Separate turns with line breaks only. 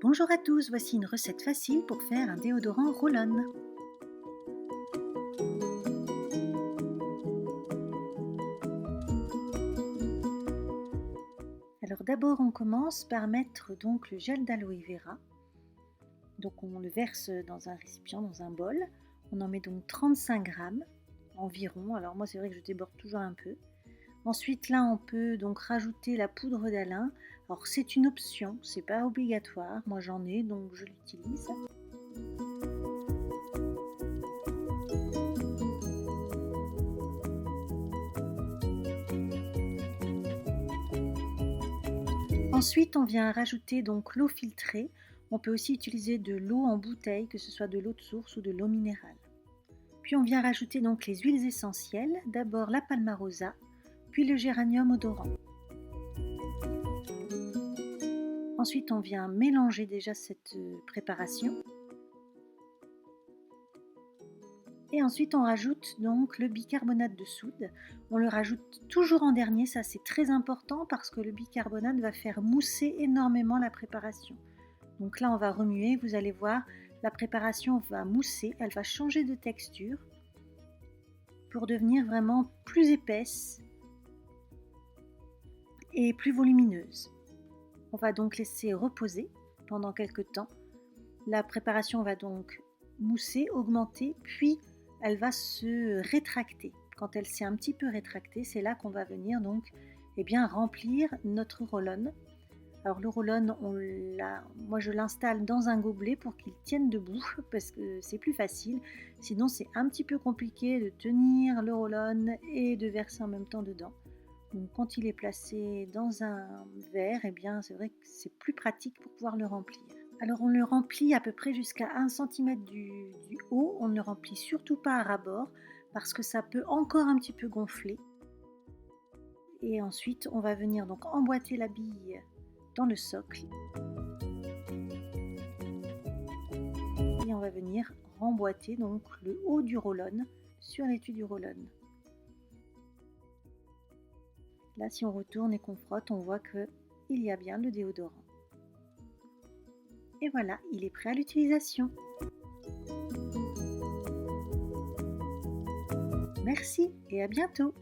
Bonjour à tous, voici une recette facile pour faire un déodorant roll-on. Alors d'abord on commence par mettre donc le gel d'aloe vera. Donc on le verse dans un récipient, dans un bol. On en met donc 35 grammes environ. Alors moi c'est vrai que je déborde toujours un peu. Ensuite là on peut donc rajouter la poudre d'Alain. Alors c'est une option, c'est pas obligatoire. Moi j'en ai donc je l'utilise. Ensuite, on vient rajouter donc l'eau filtrée. On peut aussi utiliser de l'eau en bouteille, que ce soit de l'eau de source ou de l'eau minérale. Puis on vient rajouter donc les huiles essentielles. D'abord la palmarosa, puis le géranium odorant. Ensuite, on vient mélanger déjà cette préparation. Et ensuite, on rajoute donc le bicarbonate de soude. On le rajoute toujours en dernier, ça c'est très important parce que le bicarbonate va faire mousser énormément la préparation. Donc là, on va remuer, vous allez voir, la préparation va mousser, elle va changer de texture pour devenir vraiment plus épaisse et plus volumineuse. On va donc laisser reposer pendant quelques temps. La préparation va donc mousser, augmenter, puis elle va se rétracter. Quand elle s'est un petit peu rétractée, c'est là qu'on va venir donc remplir notre roll-on. Alors le roll-on, moi je l'installe dans un gobelet pour qu'il tienne debout parce que c'est plus facile. Sinon c'est un petit peu compliqué de tenir le roll-on et de verser en même temps dedans. Donc quand il est placé dans un verre, c'est vrai que c'est plus pratique pour pouvoir le remplir. Alors on le remplit à peu près jusqu'à 1 cm du haut. On ne le remplit surtout pas à ras-bord parce que ça peut encore un petit peu gonfler. Et ensuite on va venir donc emboîter la bille dans le socle et on va venir remboîter donc le haut du roll-on sur l'étui du roll-on. Là si on retourne et qu'on frotte, on voit qu'il y a bien le déodorant. Et voilà, il est prêt à l'utilisation. Merci et à bientôt.